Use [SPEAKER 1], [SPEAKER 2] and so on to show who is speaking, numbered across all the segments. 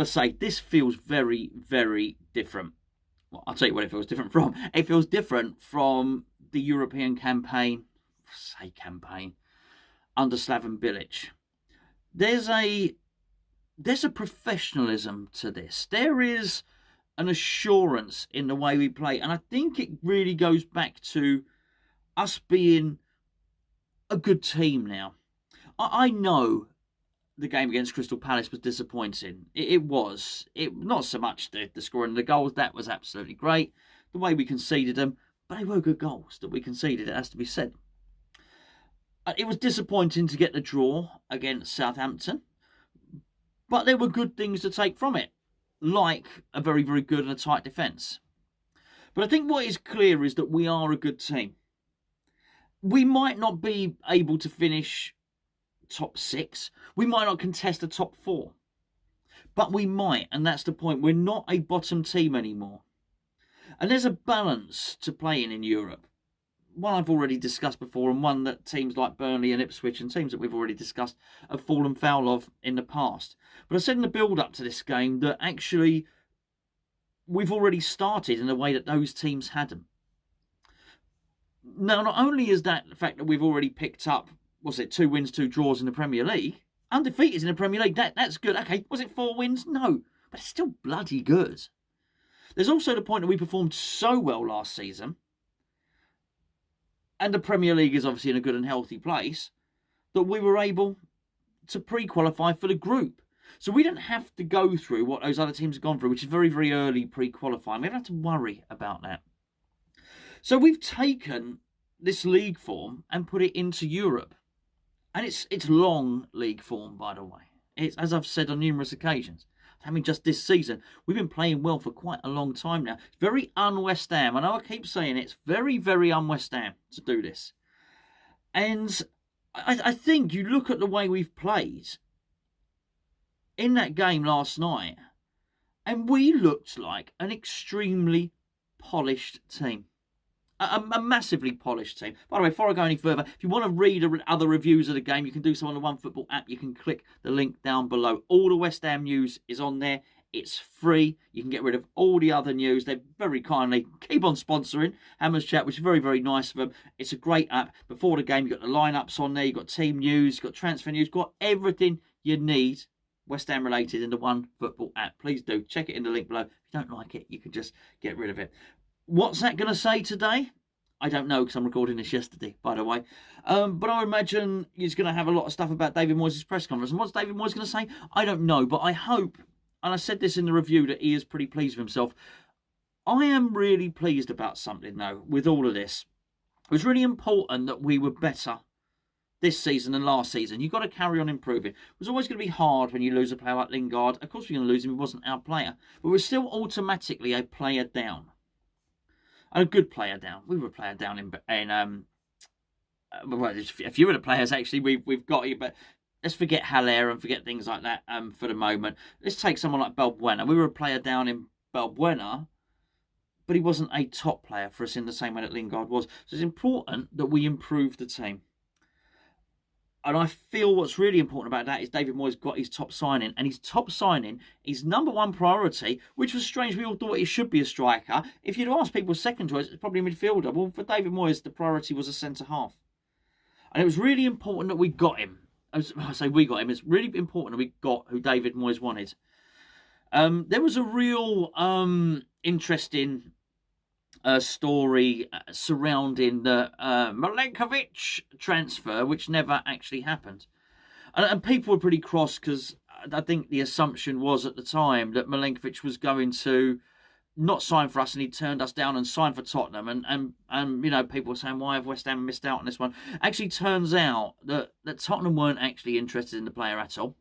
[SPEAKER 1] to say, this feels very, very different. Well, I'll tell you what it feels different from. It feels different from the European campaign, under Slaven Bilic. There's a professionalism to this. There is an assurance in the way we play. And I think it really goes back to us being a good team now. I know the game against Crystal Palace was disappointing. It was. Not so much the scoring of the goals. That was absolutely great. The way we conceded them. But they were good goals that we conceded, it has to be said. It was disappointing to get the draw against Southampton. But there were good things to take from it. Like a very, very good and a tight defence. But I think what is clear is that we are a good team. We might not be able to finish top 6. We might not contest the top 4. But we might, and that's the point. We're not a bottom team anymore. And there's a balance to playing in Europe. One I've already discussed before, and one that teams like Burnley and Ipswich and teams that we've already discussed have fallen foul of in the past. But I said in the build-up to this game that actually we've already started in the way that those teams hadn't. Now, not only is that the fact that we've already picked up, 2 wins, 2 draws in the Premier League, undefeated in the Premier League, that's good. Okay, was it 4 wins? No, but it's still bloody good. There's also the point that we performed so well last season, and the Premier League is obviously in a good and healthy place, that we were able to pre-qualify for the group. So we don't have to go through what those other teams have gone through, which is very, very early pre-qualifying. We don't have to worry about that. So we've taken this league form and put it into Europe. And it's long league form, by the way. It's, as I've said on numerous occasions, I mean, just this season, we've been playing well for quite a long time now. It's very un-West Ham. I know I keep saying it's very, very un-West Ham to do this. And I think you look at the way we've played in that game last night, and we looked like an extremely polished team. A massively polished team. By the way, before I go any further, if you want to read other reviews of the game, you can do so on the OneFootball app. You can click the link down below. All the West Ham news is on there. It's free. You can get rid of all the other news. They very kindly keep on sponsoring Hammers Chat, which is very, very nice of them. It's a great app. Before the game, you've got the lineups on there. You've got team news. You've got transfer news. You've got everything you need West Ham related in the OneFootball app. Please do. Check it in the link below. If you don't like it, you can just get rid of it. What's that going to say today? I don't know, because I'm recording this yesterday, by the way. But I imagine he's going to have a lot of stuff about David Moyes' press conference. And what's David Moyes going to say? I don't know, but I hope, and I said this in the review, that he is pretty pleased with himself. I am really pleased about something, though, with all of this. It was really important that we were better this season than last season. You've got to carry on improving. It was always going to be hard when you lose a player like Lingard. Of course we're going to lose him. He wasn't our player. But we're still automatically a player down. And a good player down. We were a player down well, a few of the players actually we've got you, but let's forget Haller and forget things like that for the moment. Let's take someone like Balbuena. We were a player down in Balbuena, but he wasn't a top player for us in the same way that Lingard was. So it's important that we improve the team. And I feel what's really important about that is David Moyes got his top signing. And his top signing, his number one priority, which was strange. We all thought he should be a striker. If you'd asked people's second choice, it's probably a midfielder. Well, for David Moyes, the priority was a centre-half. And it was really important that we got him. I say we got him. It's really important that we got who David Moyes wanted. There was a real interesting story surrounding the Milenkovic transfer, which never actually happened. And people were pretty cross because I think the assumption was at the time that Milenkovic was going to not sign for us, and he turned us down and signed for Tottenham. And you know, people were saying, why have West Ham missed out on this one? Actually, turns out that Tottenham weren't actually interested in the player at all.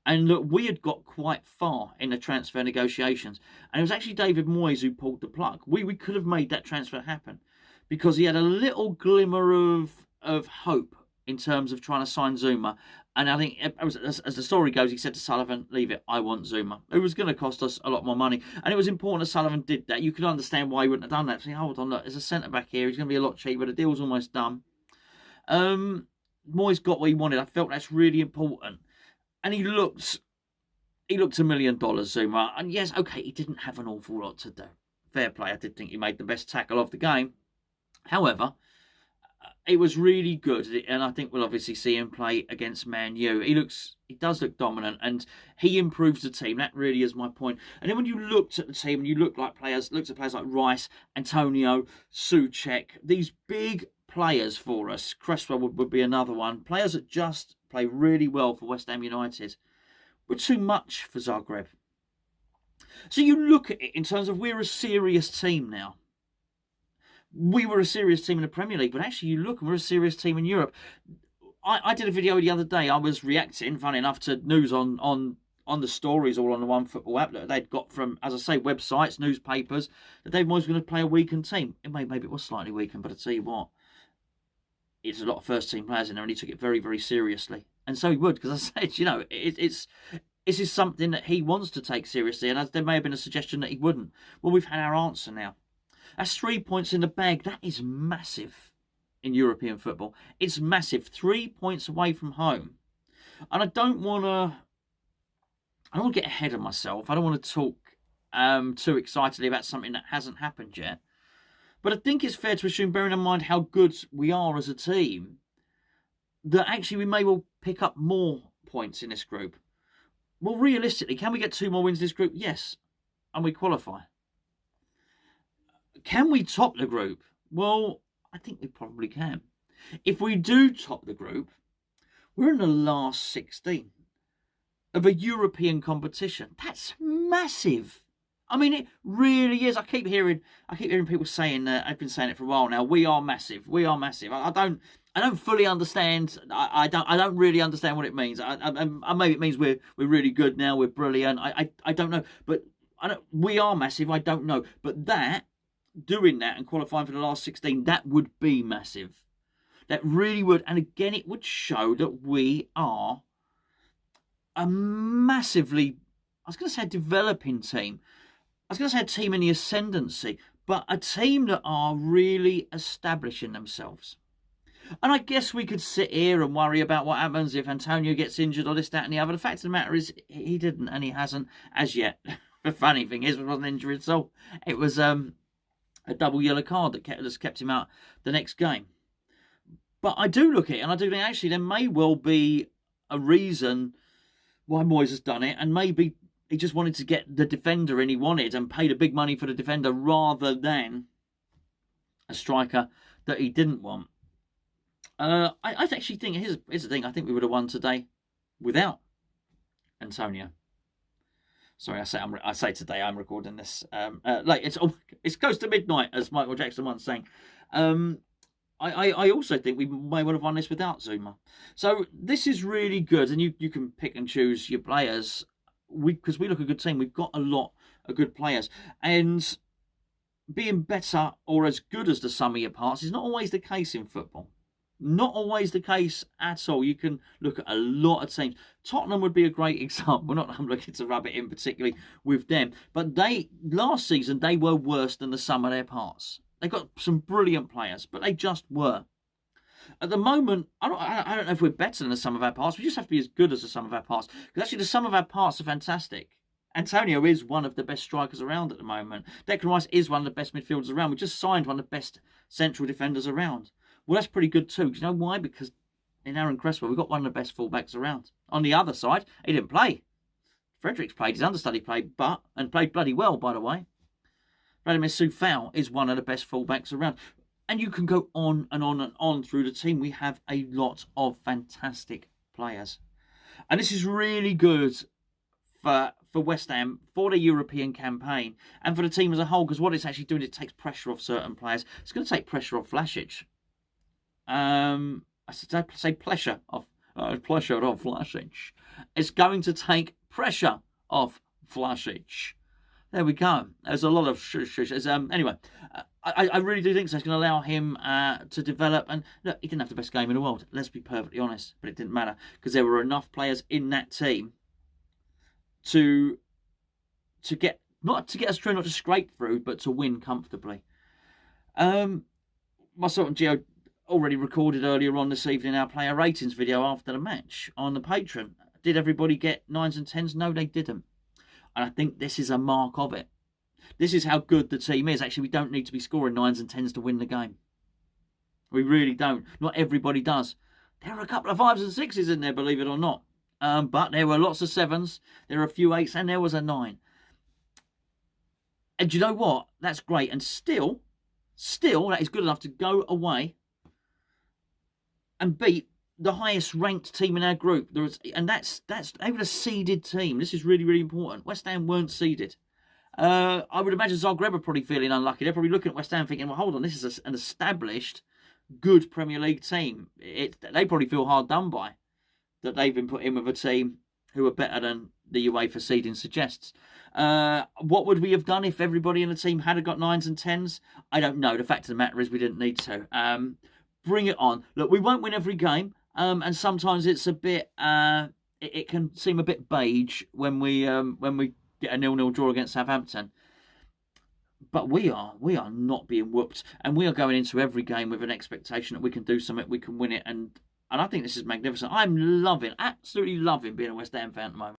[SPEAKER 1] And look, we had got quite far in the transfer negotiations. And it was actually David Moyes who pulled the plug. We could have made that transfer happen because he had a little glimmer of hope in terms of trying to sign Zuma. And I think, as the story goes, he said to Sullivan, leave it, I want Zuma. It was going to cost us a lot more money. And it was important that Sullivan did that. You could understand why he wouldn't have done that. Saying, hold on, look, there's a centre-back here. He's going to be a lot cheaper. The deal's almost done. Moyes got what he wanted. I felt that's really important. And he looked he looked $1 million, Zuma. And yes, okay, he didn't have an awful lot to do. Fair play. I did think he made the best tackle of the game. However, it was really good, and I think we'll obviously see him play against Man U. He does look dominant, and he improves the team. That really is my point. And then when you looked at the team, and you looked at players like Rice, Antonio, Souček, these big players for us. Cresswell would be another one. Players that just play really well for West Ham United were too much for Zagreb. So you look at it in terms of we're a serious team now. We were a serious team in the Premier League, but actually you look and we're a serious team in Europe. I did a video the other day. I was reacting, funny enough, to news on the stories all on the One Football app that they'd got from, as I say, websites, newspapers, that David Moyes was going to play a weakened team. Maybe it was slightly weakened, but I tell you what, it's a lot of first-team players in there, and he took it very, very seriously. And so he would, because I said, this is something that he wants to take seriously, and there may have been a suggestion that he wouldn't. Well, we've had our answer now. That's 3 points in the bag. That is massive in European football. It's massive. 3 points away from home. And I don't want to get ahead of myself. I don't want to talk too excitedly about something that hasn't happened yet. But I think it's fair to assume, bearing in mind how good we are as a team, that actually we may well pick up more points in this group. Well, realistically, can we get 2 more wins in this group? Yes. And we qualify. Can we top the group? Well, I think we probably can. If we do top the group, we're in the last 16 of a European competition. That's massive. I mean, it really is. I keep hearing people saying that. I've been saying it for a while now. We are massive. We are massive. I don't fully understand. I don't really understand what it means. Maybe it means we're really good now. We're brilliant. I don't know. But we are massive. I don't know. But doing that and qualifying for the last 16, that would be massive. That really would. And again, it would show that we are a massively, I was going to say a developing team. I was going to say a team in the ascendancy, but a team that are really establishing themselves. And I guess we could sit here and worry about what happens if Antonio gets injured or this, that and the other. The fact of the matter is he didn't, and he hasn't as yet. The funny thing is, it wasn't injured at all. It was a double yellow card that kept him out the next game. But I do look at it, and I do think actually there may well be a reason why Moyes has done it, and maybe he just wanted to get the defender in he wanted and paid a big money for the defender rather than a striker that he didn't want. I actually think, here's the thing, I think we would have won today without Antonio. Sorry, I say today. I'm recording this late. It's close to midnight, as Michael Jackson once sang. I also think we may well have won this without Zuma. So this is really good, and you can pick and choose your players. Because we look a good team. We've got a lot of good players, and being better or as good as the sum of your parts is not always the case in football. Not always the case at all. You can look at a lot of teams. Tottenham would be a great example. Not that I'm looking to rub it in particularly with them. But last season, they were worse than the sum of their parts. They got some brilliant players, but they just were. At the moment, I don't know if we're better than the sum of our parts. We just have to be as good as the sum of our parts. Because actually, the sum of our parts are fantastic. Antonio is one of the best strikers around at the moment. Declan Rice is one of the best midfielders around. We just signed one of the best central defenders around. Well, that's pretty good too. Do you know why? Because in Aaron Cresswell, we've got one of the best fullbacks around. On the other side, he didn't play. Fredericks played, his understudy played, and played bloody well, by the way. Vladimir Soufal is one of the best fullbacks around. And you can go on and on and on through the team. We have a lot of fantastic players. And this is really good for West Ham, for the European campaign, and for the team as a whole, because what it's actually doing, it takes pressure off certain players. It's going to take pressure off Vlasic. I say pressure off Vlasic. It's going to take pressure off Vlasic. There we go. There's a lot of anyway, I really do think so. It's going to allow him to develop. And look, he didn't have the best game in the world. Let's be perfectly honest. But it didn't matter because there were enough players in that team to get not to get us through, not to scrape through, but to win comfortably. Myself and Gio already recorded earlier on this evening our player ratings video after the match on the Patreon. Did everybody get 9s and 10s? No, they didn't. And I think this is a mark of it. This is how good the team is. Actually, we don't need to be scoring 9s and 10s to win the game. We really don't. Not everybody does. There are a couple of 5s and 6s in there, believe it or not. But there were lots of 7s. There were a few 8s, and there was a 9. And do you know what? That's great. And still, that is good enough to go away and beat the highest ranked team in our group. They were a seeded team. This is really, really important. West Ham weren't seeded. I would imagine Zagreb are probably feeling unlucky. They're probably looking at West Ham thinking, well, hold on, this is an established, good Premier League team. They probably feel hard done by that they've been put in with a team who are better than the UEFA seeding suggests. What would we have done if everybody in the team had got 9s and 10s? I don't know. The fact of the matter is we didn't need to. Bring it on. Look, we won't win every game, and sometimes it's a bit. It can seem a bit beige when we get a 0-0 draw against Southampton. But we are not being whooped, and we are going into every game with an expectation that we can do something, we can win it, and I think this is magnificent. I'm absolutely loving being a West Ham fan at the moment.